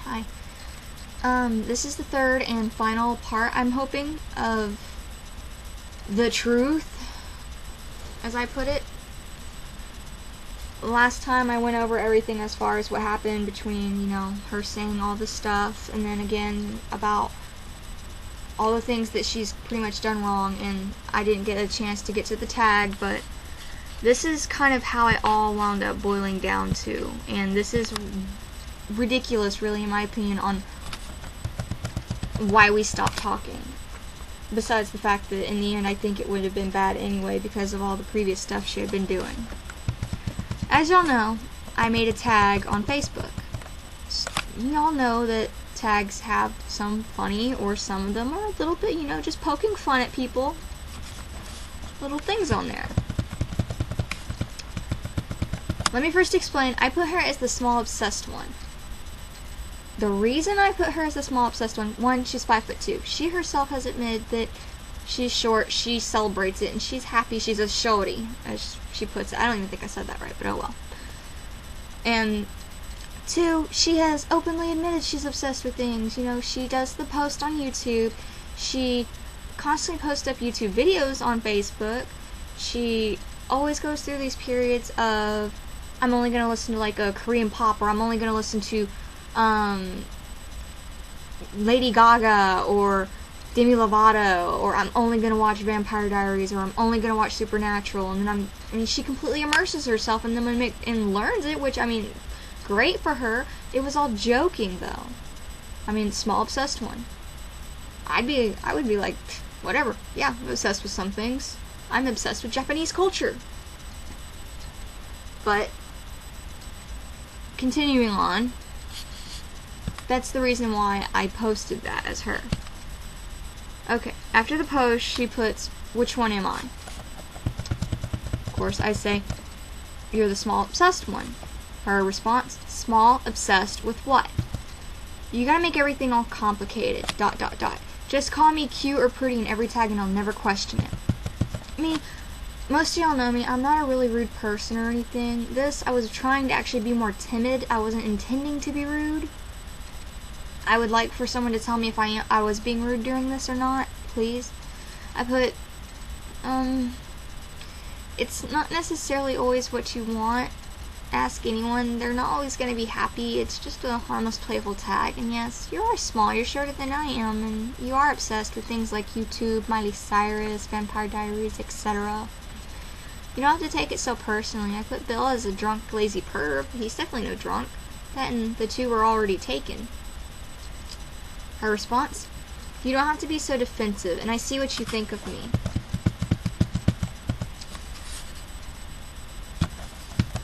Hi. This is the third and final part, I'm hoping, of the truth, as I put it. Last time I went over everything as far as what happened between, you know, her saying all this stuff, and then again about all the things that she's pretty much done wrong, and I didn't get a chance to get to the tag, but this is kind of how it all wound up boiling down to, and this is ridiculous, really, in my opinion, on why we stopped talking. Besides the fact that in the end I think it would have been bad anyway because of all the previous stuff she had been doing. As y'all know, I made a tag on Facebook. Y'all know that tags have some funny, or some of them are a little bit, you know, just poking fun at people. Little things on there. Let me first explain, I put her as the small obsessed one. The reason I put her as the small obsessed one, she's 5'2". She herself has admitted that she's short, she celebrates it, and she's happy she's a shorty, as she puts it. I don't even think I said that right, but oh well. And 2, she has openly admitted she's obsessed with things. You know, she does the post on YouTube, she constantly posts up YouTube videos on Facebook, she always goes through these periods of, I'm only going to listen to like a Korean pop, or I'm only going to listen to Lady Gaga or Demi Lovato, or I'm only gonna watch Vampire Diaries, or I'm only gonna watch Supernatural, and then I mean, she completely immerses herself in them and learns it, which, I mean, great for her. It was all joking, though. I mean, small obsessed one. I would be like, whatever. Yeah, I'm obsessed with some things. I'm obsessed with Japanese culture. But continuing on. That's the reason why I posted that as her. Okay, after the post, she puts, which one am I? Of course, I say, you're the small obsessed one. Her response, small obsessed with what? You gotta make everything all complicated, ... Just call me cute or pretty in every tag and I'll never question it. I mean, most of y'all know me, I'm not a really rude person or anything. I was trying to actually be more timid. I wasn't intending to be rude. I would like for someone to tell me if I was being rude during this or not, please. I put, it's not necessarily always what you want. Ask anyone. They're not always going to be happy. It's just a harmless, playful tag. And yes, you are small. You're shorter than I am. And you are obsessed with things like YouTube, Miley Cyrus, Vampire Diaries, etc. You don't have to take it so personally. I put Bill as a drunk, lazy perv. He's definitely no drunk. That and the two were already taken. Her response? You don't have to be so defensive, and I see what you think of me.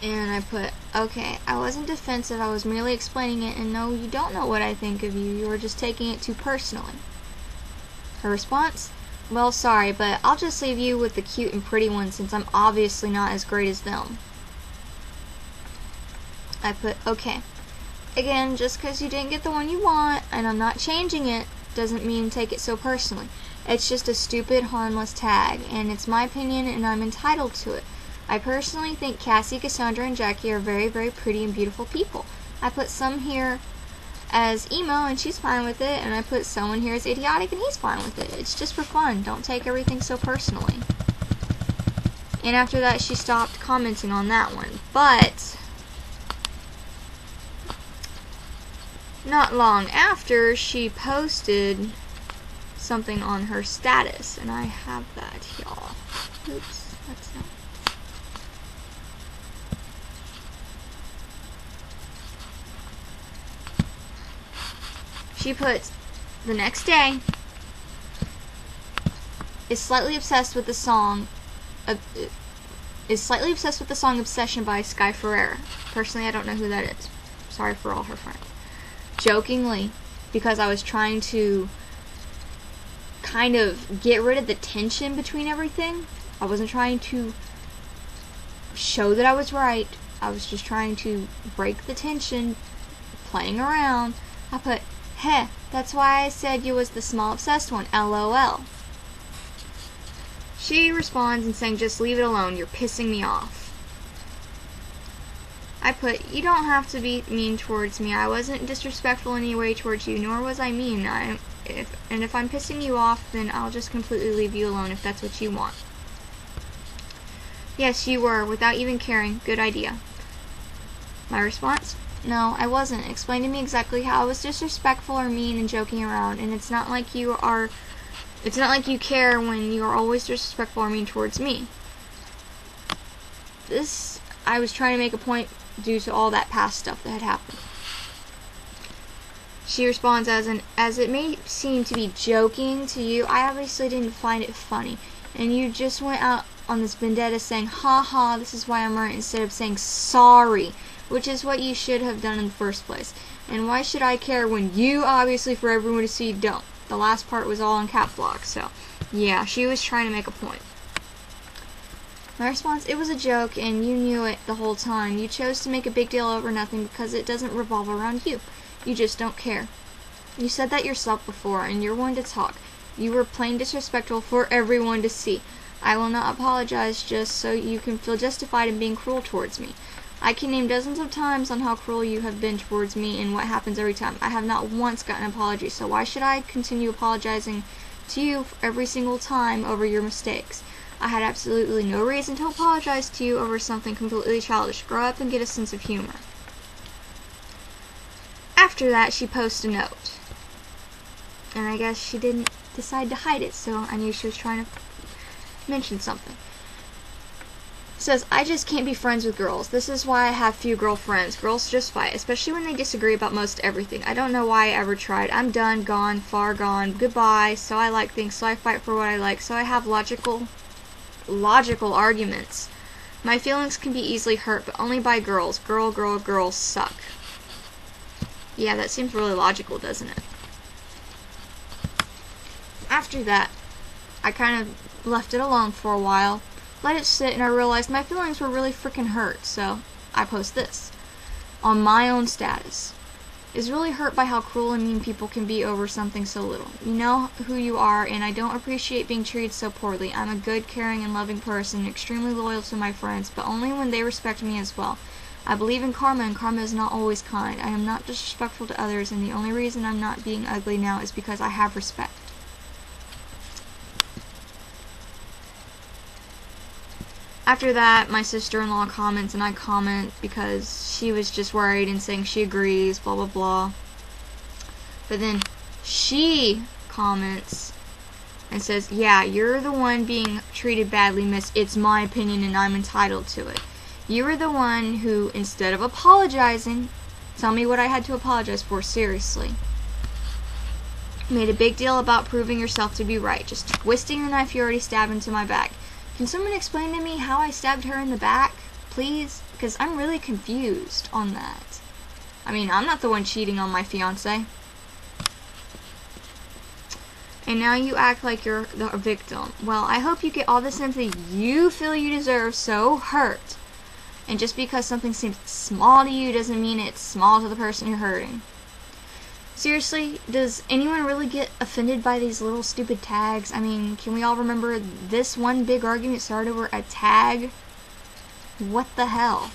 And I put, okay, I wasn't defensive, I was merely explaining it, and no, you don't know what I think of you, you are just taking it too personally. Her response? Well, sorry, but I'll just leave you with the cute and pretty one since I'm obviously not as great as them. I put, okay. Again, just because you didn't get the one you want, and I'm not changing it, doesn't mean take it so personally. It's just a stupid, harmless tag, and it's my opinion, and I'm entitled to it. I personally think Cassie, Cassandra, and Jackie are very, very pretty and beautiful people. I put some here as emo, and she's fine with it, and I put someone here as idiotic, and he's fine with it. It's just for fun. Don't take everything so personally. And after that, she stopped commenting on that one. But not long after, she posted something on her status, and I have that, y'all. Oops, that's not. She puts, the next day, is slightly obsessed with the song Obsession by Sky Ferreira. Personally, I don't know who that is. Sorry for all her friends. Jokingly, because I was trying to kind of get rid of the tension between everything. I wasn't trying to show that I was right. I was just trying to break the tension, playing around. I put, heh, that's why I said you was the small obsessed one, LOL. She responds and saying, just leave it alone, you're pissing me off. I put, you don't have to be mean towards me. I wasn't disrespectful in any way towards you, nor was I mean. If I'm pissing you off, then I'll just completely leave you alone if that's what you want. Yes, you were, without even caring. Good idea. My response? No, I wasn't. Explain to me exactly how I was disrespectful or mean and joking around, and it's not like you care when you are always disrespectful or mean towards me. I was trying to make a point due to all that past stuff that had happened. She responds as it may seem to be joking to you, I obviously didn't find it funny, and you just went out on this vendetta saying, ha ha, this is why I'm right, instead of saying sorry, which is what you should have done in the first place. And why should I care when you obviously for everyone to see don't? The last part was all in caps lock, so yeah, she was trying to make a point. My response, it was a joke and you knew it the whole time. You chose to make a big deal over nothing because it doesn't revolve around you. You just don't care. You said that yourself before, and you're one to talk. You were plain disrespectful for everyone to see. I will not apologize just so you can feel justified in being cruel towards me. I can name dozens of times on how cruel you have been towards me and what happens every time. I have not once gotten an apology, so why should I continue apologizing to you every single time over your mistakes? I had absolutely no reason to apologize to you over something completely childish. Grow up and get a sense of humor. After that, she posts a note. And I guess she didn't decide to hide it, so I knew she was trying to mention something. It says, I just can't be friends with girls. This is why I have few girlfriends. Girls just fight, especially when they disagree about most everything. I don't know why I ever tried. I'm done, gone, far gone, goodbye. So I like things, so I fight for what I like, so I have logical arguments. My feelings can be easily hurt, but only by girls. Girls suck. Yeah, that seems really logical, doesn't it? After that, I kind of left it alone for a while, let it sit, and I realized my feelings were really freaking hurt, so I post this on my own status. Is really hurt by how cruel and mean people can be over something so little. You know who you are, and I don't appreciate being treated so poorly. I'm a good, caring, and loving person, extremely loyal to my friends, but only when they respect me as well. I believe in karma, and karma is not always kind. I am not disrespectful to others, and the only reason I'm not being ugly now is because I have respect. After that, my sister-in-law comments, and I comment because she was just worried and saying she agrees, blah, blah, blah. But then she comments and says, yeah, you're the one being treated badly, miss. It's my opinion, and I'm entitled to it. You were the one who, instead of apologizing, tell me what I had to apologize for, seriously, made a big deal about proving yourself to be right, just twisting the knife you already stabbed into my back. Can someone explain to me how I stabbed her in the back, please? Because I'm really confused on that. I mean, I'm not the one cheating on my fiancé. And now you act like you're the victim. Well, I hope you get all the sympathy you feel you deserve, so hurt. And just because something seems small to you doesn't mean it's small to the person you're hurting. Seriously, does anyone really get offended by these little stupid tags? I mean, can we all remember this one big argument started over a tag? What the hell?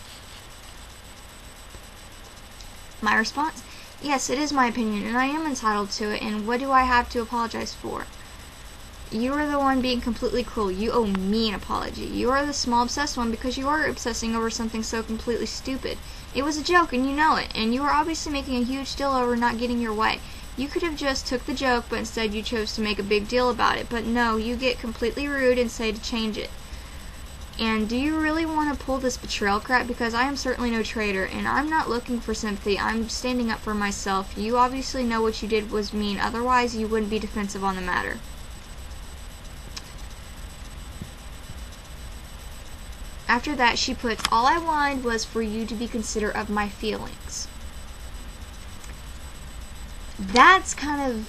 My response? Yes, it is my opinion, and I am entitled to it, and what do I have to apologize for? You are the one being completely cruel. You owe me an apology. You are the small obsessed one because you are obsessing over something so completely stupid. It was a joke, and you know it, and you are obviously making a huge deal over not getting your way. You could have just took the joke, but instead you chose to make a big deal about it. But no, you get completely rude and say to change it. And do you really want to pull this betrayal crap? Because I am certainly no traitor, and I'm not looking for sympathy. I'm standing up for myself. You obviously know what you did was mean, otherwise you wouldn't be defensive on the matter. After that, she puts, all I wanted was for you to be considerate of my feelings. That's kind of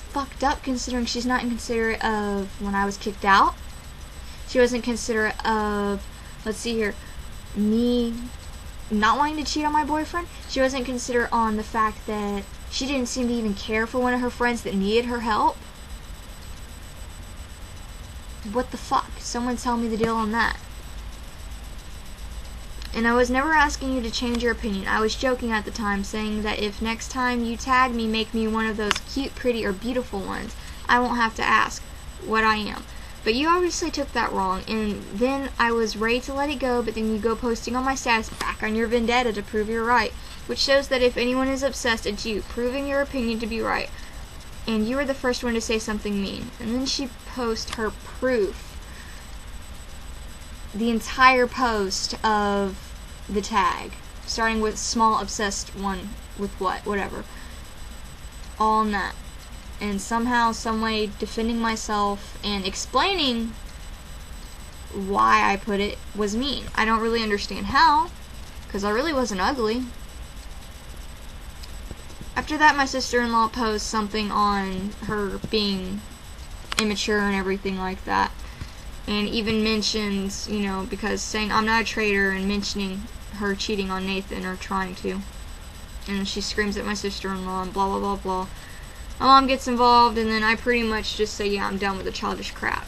fucked up considering she's not considerate of when I was kicked out. She wasn't considerate of, let's see here, me not wanting to cheat on my boyfriend. She wasn't considerate on the fact that she didn't seem to even care for one of her friends that needed her help. What the fuck? Someone tell me the deal on that. And I was never asking you to change your opinion. I was joking at the time, saying that if next time you tag me, make me one of those cute, pretty, or beautiful ones. I won't have to ask what I am. But you obviously took that wrong, and then I was ready to let it go, but then you go posting on my status back on your vendetta to prove you're right, which shows that if anyone is obsessed, it's you, proving your opinion to be right. And you were the first one to say something mean. And then she posts her proof. The entire post of the tag, starting with small obsessed one with whatever. All in that. And somehow, someway, defending myself and explaining why I put it was mean. I don't really understand how, because I really wasn't ugly. After that, my sister-in-law posts something on her being immature and everything like that. And even mentions, you know, because saying I'm not a traitor and mentioning her cheating on Nathan or trying to. And she screams at my sister-in-law and blah, blah, blah, blah. My mom gets involved, and then I pretty much just say, yeah, I'm done with the childish crap.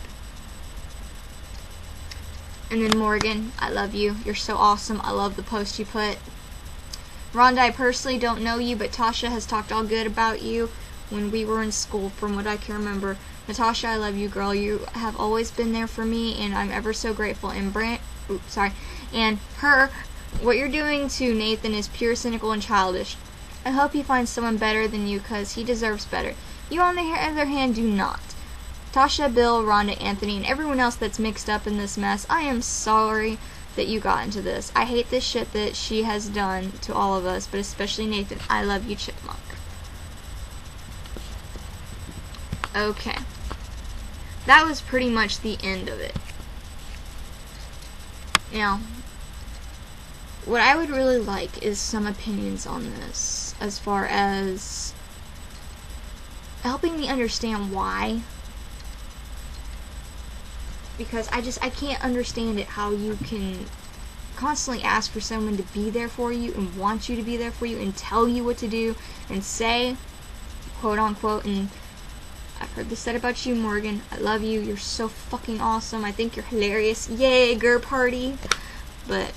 And then Morgan, I love you. You're so awesome. I love the post you put. Rhonda, I personally don't know you, but Tasha has talked all good about you when we were in school, from what I can remember. Natasha, I love you, girl. You have always been there for me, and I'm ever so grateful. And and her, what you're doing to Nathan is pure, cynical, and childish. I hope he finds someone better than you, because he deserves better. You, on the other hand, do not. Tasha, Bill, Rhonda, Anthony, and everyone else that's mixed up in this mess, I am sorry that you got into this. I hate this shit that she has done to all of us, but especially Nathan. I love you, Chipmunk. Okay. That was pretty much the end of it. Now, what I would really like is some opinions on this, as far as helping me understand why. Because I can't understand it, how you can constantly ask for someone to be there for you and want you to be there for you and tell you what to do and say, quote unquote, and I've heard this said about you, Morgan. I love you. You're so fucking awesome. I think you're hilarious. Yay, girl party. But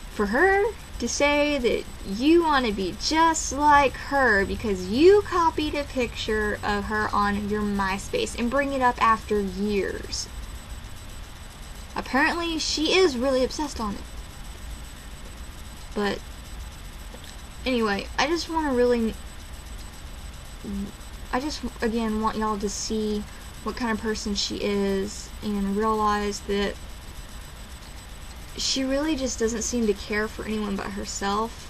for her to say that you want to be just like her because you copied a picture of her on your MySpace and bring it up after years. Apparently, she is really obsessed on it. But anyway, I just again want y'all to see what kind of person she is and realize that she really just doesn't seem to care for anyone but herself.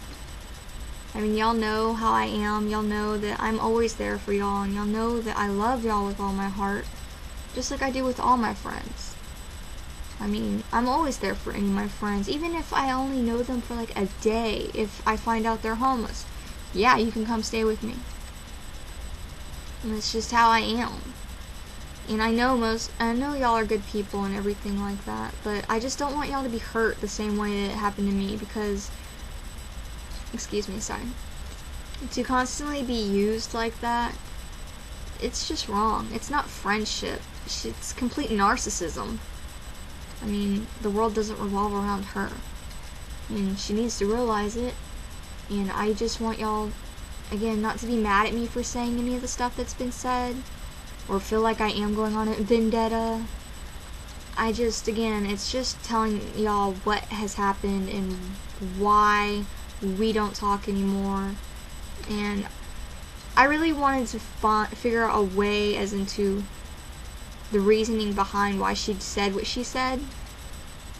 I mean, y'all know how I am. Y'all know that I'm always there for y'all, and y'all know that I love y'all with all my heart, just like I do with all my friends. I mean, I'm always there for any of my friends, even if I only know them for like a day. If I find out they're homeless, yeah, you can come stay with me. And it's just how I am. And I know y'all are good people and everything like that, but I just don't want y'all to be hurt the same way that it happened to me, because, excuse me, sorry, to constantly be used like that, it's just wrong. It's not friendship. It's complete narcissism. I mean, the world doesn't revolve around her. And she needs to realize it. And I just want y'all, again, not to be mad at me for saying any of the stuff that's been said, or feel like I am going on a vendetta. Again, it's just telling y'all what has happened and why we don't talk anymore. And I really wanted to figure out a way as into the reasoning behind why she said what she said,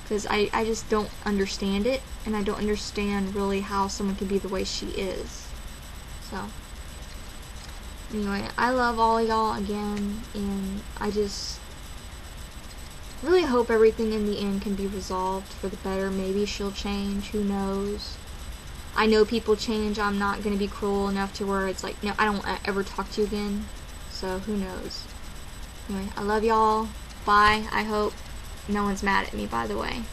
because I just don't understand it, and I don't understand really how someone can be the way she is. So anyway, I love all of y'all again, and I just really hope everything in the end can be resolved for the better. Maybe she'll change, who knows. I know people change. I'm not going to be cruel enough to where it's like, no, I don't ever talk to you again, so who knows. Anyway, I love y'all. Bye. I hope no one's mad at me, by the way.